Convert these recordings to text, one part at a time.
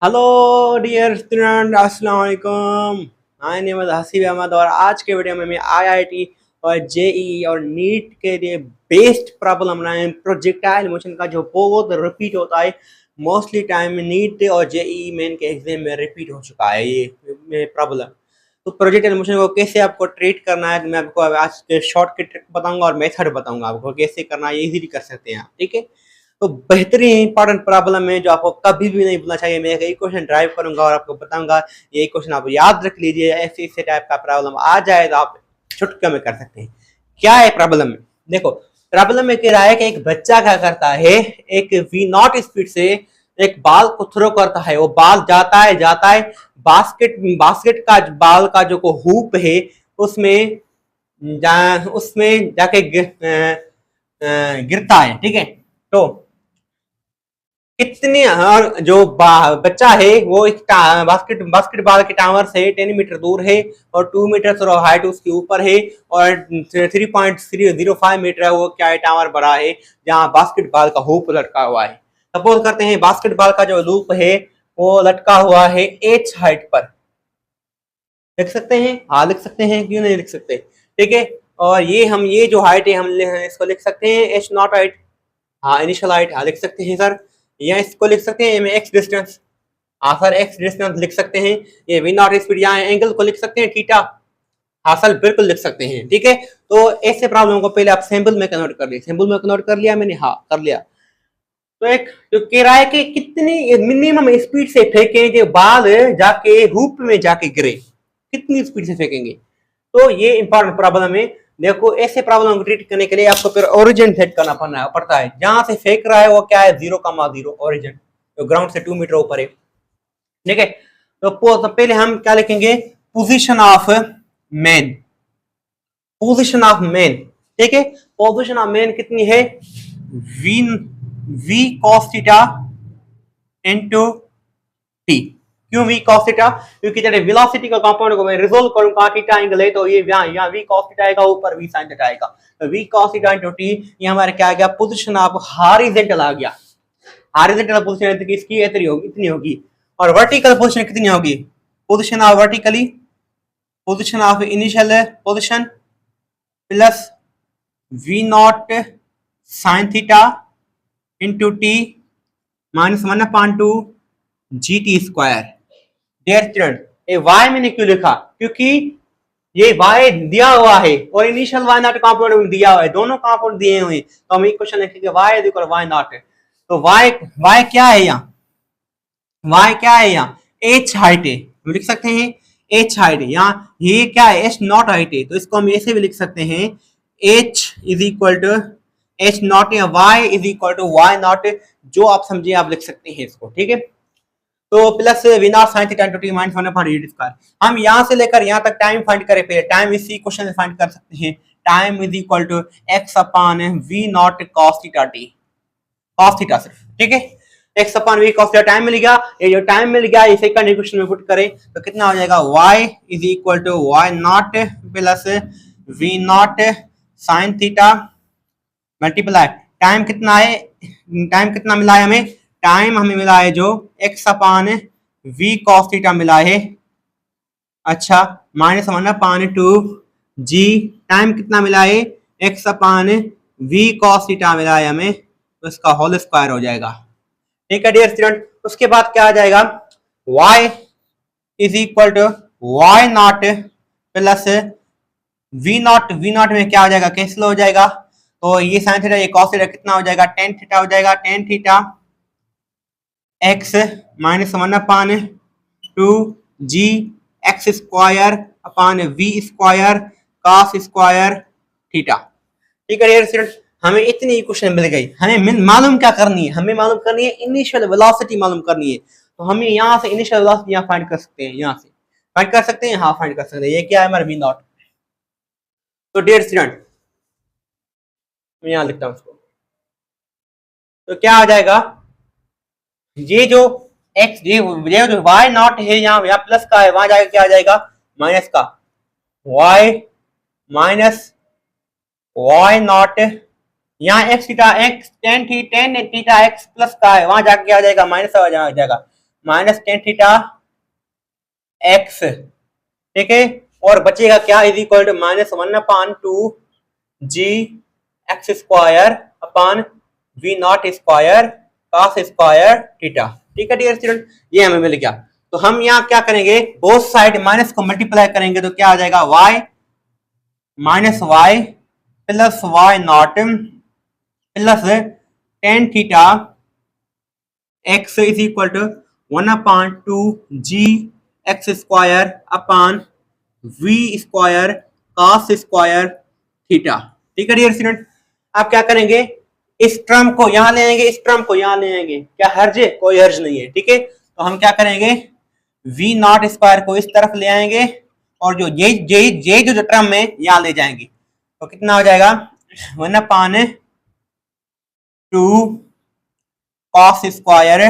Hello dear student, अस्सलाम वालेकुम। My name is Haseeb Ahmed और आज के वीडियो में मैं आईआईटी और जेईई और नीट के लिए बेस्ड प्रॉब्लम बनाए। प्रोजेक्टाइल मोशन का जो बहुत रिपीट होता है, मोस्टली टाइम नीट और जेईई मेन के एग्जाम में रिपीट हो चुका है ये प्रॉब्लम। तो प्रोजेक्टाइल मोशन को कैसे आपको ट्रीट करना है, मैं आपको आज के शॉर्ट की ट्रिक बताऊंगा और मेथड बताऊंगा आपको कैसे करना है। इजीली कर सकते हैं आप, ठीक है। तो बेहतरीन इंपॉर्टेंट प्रॉब्लम है जो आपको कभी भी नहीं भूलना चाहिए। मैं एक क्वेश्चन ड्राइव करूंगा और आपको बताऊंगा, ये क्वेश्चन आप याद रख लीजिए। ऐसे इस टाइप का प्रॉब्लम आ जाए तो आप छुटके में कर सकते हैं। क्या है प्रॉब्लम में? देखो, प्रॉब्लम में कह रहा है कि एक बच्चा क्या करता है, एक वी नॉट स्पीड से एक बाल को थ्रो करता है। वो बाल जाता है बास्केट बास्केट का बाल का जो को हुप है उसमें उसमें जाके गिरता है, ठीक है। तो कितने और जो बच्चा है वो एक बास्केटबॉल के टावर से 10 मीटर दूर है और 2 मीटर हाइट उसके ऊपर है और 3.305 मीटर है वो क्या है, टावर बड़ा है जहाँ बास्केटबॉल का हुप लटका हुआ है। सपोज करते हैं बास्केटबॉल का जो लूप है वो लटका हुआ है एच हाइट पर। लिख सकते हैं? हाँ लिख सकते हैं, क्यों नहीं लिख सकते, ठीक है। और ये जो हाइट है हम इसको लिख सकते हैं एच नॉट हाइट। हाँ इनिशियल हाइट, हाँ लिख सकते हैं सर। या इसको लिख सकते हैं एक्स डिस्टेंस। हाँ सर एक्स डिस्टेंस लिख सकते हैं। ये वी नॉट स्पीड, यहाँ एंगल को लिख सकते हैं थीटा। हाँ सर बिल्कुल लिख सकते हैं, ठीक है। तो ऐसे प्रॉब्लम को पहले आप सिंबल में कन्वर्ट कर लीजिए। सिंबल में कन्वर्ट कर लिया मैंने, हाँ कर लिया। तो एक जो किराए के कितनी मिनिमम स्पीड से फेंकें जो बाल जाके हुप में जाके गिरे, कितनी स्पीड से फेंकेंगे। तो ये इंपॉर्टेंट प्रॉब्लम है। देखो ऐसे प्रॉब्लम को ट्रीट करने के लिए आपको फिर ओरिजिन सेट करना पड़ता है। जहां से फेंक रहा है वो क्या है, 0,0 ओरिजिन, जो ग्राउंड से 2 मीटर ऊपर है, ठीक है। तो पहले हम क्या लिखेंगे, position of man. Position of man, ठीक है। पोजीशन ऑफ मैन कितनी है, v v cos theta into t. क्यों वी cos थीटा? क्योंकि जब वेलोसिटी का कंपाउंड को मैं रिजोल्व करूंगा थीटा एंगल है तो ये यहाँ वी cos थीटा आएगा, ऊपर वी sin थीटा आएगा। तो v cos theta into t, ये हमारे क्या आ गया, पोजीशन ऑफ हॉरिजॉन्टल आ गया। हॉरिजॉन्टल पोजीशन इसकी इतनी होगी और वर्टिकल पोजीशन कितनी होगी, position of vertically, position of initial position plus v not sin theta into t minus 1/2 g t square. Dear student, ये y मैंने क्यों लिखा, क्योंकि ये y दिया हुआ है और इनिशियल y नॉट कंपाउंड दिया हुआ है, दोनों कंपाउंड दिए हुए हैं। तो हम इक्वेशन लिखेंगे y is equal y not. तो y क्या है यहाँ, y क्या है यहाँ, h हाइट है, हम लिख सकते हैं h हाइट है। यहाँ ये क्या है, h नॉट हाइट है, तो इसको हम ऐसे भी लिख सकते हैं h is equal to h not या y is equal to y not, जो आप समझिए आप लिख सकते हैं इसको, ठीक है। तो plus v not sine theta into t minus 1/8 square. हम यहाँ से लेकर यहाँ तक टाइम फाइंड करें, पहले टाइम इसी क्वेश्चन से फाइंड कर सकते हैं। Time is equal to x upon v naught cos theta t, cos theta सिर्फ, ठीक है। X upon v cos theta time मिल गया। ये जो टाइम मिल गया इसे सेकंड इक्वेशन में पुट करें तो कितना हो जाएगा, y is equal to y not plus v not sine theta multiply time कितना है, टाइम कितना मिला है हमें, टाइम हमें मिला है जो x upon v cos theta मिला है, अच्छा माइनस 1/2 जी, टाइम कितना मिला है, x upon v cos theta मिला है हमें, तो इसका होल स्क्वायर हो जाएगा, ठीक है डियर स्टूडेंट। उसके बाद क्या आ जाएगा, y is equal to y not plus v not में क्या हो जाएगा, कैंसिल हो जाएगा। तो ये साइन थीटा ये कॉस थीटा कितना हो जाएगा, टेन थीटा हो जाएगा। Tan theta x minus 1/2 g x square upon v square cos square theta, ठीक है डियर स्टूडेंट। हमें इतनी इक्वेशन मिल गई। हमें मालूम क्या करनी है, हमें मालूम करनी है इनिशियल वेलोसिटी मालूम करनी है। तो हम यहाँ से इनिशियल वेलोसिटी यहाँ फाइंड कर सकते हैं, यहाँ से फाइंड कर सकते हैं, हाँ फाइंड कर सकते हैं। ये क्या है हमारा वी नॉट। तो डियर स्टूडेंट मैं यहाँ लिखता हूँ उसको, तो क्या आ जाएगा, ये जो x ये जो y नॉट है यहाँ प्लस का है, वहां जाएगा क्या आ जाएगा, माइनस का y माइनस y नॉट, यहाँ x theta x tan theta x plus का है, वहां जाके क्या आ जाएगा, माइनस आ जाएगा। माइनस टेन थीटा एक्स, ठीक है, और बचेगा क्या, is equal to minus one upon two g x square upon v not square cos square theta. ठीक है डियर स्टूडेंट, ये हमें मिल गया। तो हम यहाँ क्या करेंगे, बोथ साइड माइनस को मल्टीप्लाई करेंगे तो क्या आ जाएगा, y minus y plus y not plus tan theta x is equal to one upon two g x square upon v square cos square theta. ठीक है डियर स्टूडेंट, आप क्या करेंगे, इस टर्म को यहां ले आएंगे, इस टर्म को यहां ले आएंगे, क्या हर्ज है, कोई हर्ज नहीं है। ठीक है, तो हम क्या करेंगे, वी नॉट स्क्वायर को इस तरफ ले आएंगे और जो ये जो टर्म है यहां ले जाएंगे, तो कितना हो जाएगा, one upon to cos square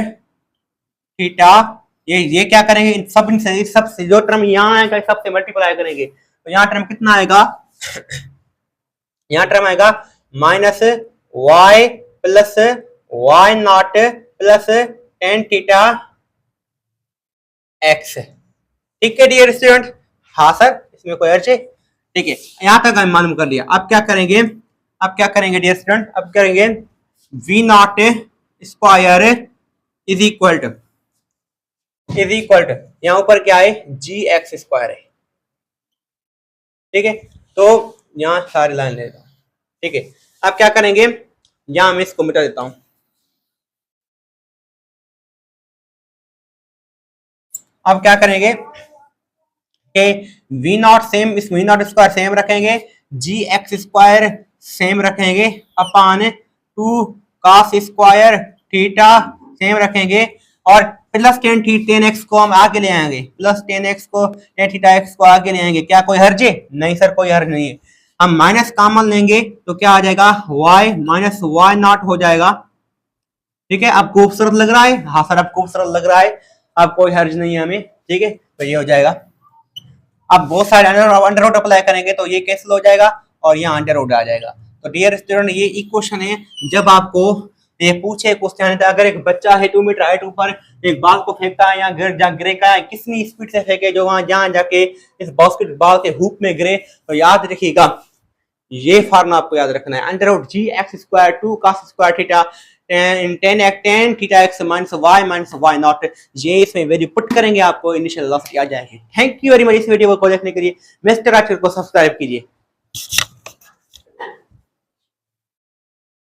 theta. ये क्या करेंगे, इन सब से जो टर्म यहाँ आएगा सबसे मल्टीप्लाई करेंगे, तो यहाँ टर्म कितना आएगा, यहाँ टर्म आएगा minus y plus y not plus tan theta x. ठीक है डियर स्टूडेंट, हाँ सर इसमें कोई अर्ज है। ठीक है, यहां तक हम मालूम कर लिया। अब क्या करेंगे, अब क्या करेंगे डियर स्टूडेंट, अब करेंगे v not square is equal to यहां ऊपर क्या है, जी एक्स स्क्वायर है। ठीक है, तो यहां सारी लाइन ले लेता हूं। ठीक है, अब क्या करेंगे, यहां मैं इसको मिटा देता हूं। अब क्या करेंगे कि वी नॉट सेम, इस वी नॉट स्क्वायर सेम रखेंगे, जी एक्स स्क्वायर सेम रखेंगे upon two cos square theta same रखेंगे, और प्लस टेन एक्स को हम आगे ले आएंगे, प्लस टेन एक्स को टेन थीटा एक्स को आगे ले आएंगे। क्या कोई हर्ज है, नहीं सर कोई हर्ज नहीं है। हम माइनस कॉमन लेंगे तो क्या आ जाएगा, y माइनस वाई नॉट हो जाएगा। ठीक है, अब खूबसूरत लग रहा है, हाँ सर अब खूबसूरत लग रहा है, अब कोई हर्ज नहीं है हमें। ठीक है, तो ये हो जाएगा। अब बहुत सारे अंडर रूट अप्लाई करेंगे तो ये कैंसिल हो जाएगा और यहाँ अंडर रूट आ जाएगा। तो डियर स्टूडेंट, ये इक्वेशन है, जब आपको ये पूछे क्वेश्चन, अगर एक बच्चा है 2 मीटर हाइट ऊपर एक बॉल को फेंकता है या गिरेगा, कितनी स्पीड से फेंके जो वहां जहां जाके इस बास्केटबॉल के हुप में गिरे, तो याद रखिएगा ये फार्मूला आपको याद रखना है, under root g x square two cos square theta tan theta x minus y not. ये इसमें वैल्यू पुट करेंगे, आपको इनिशियल वेलोसिटी आ जाएगी। थैंक यू वेरी मच इस वीडियो को देखने के लिए। मिस्टर आखिर को सब्सक्राइब कीजिए।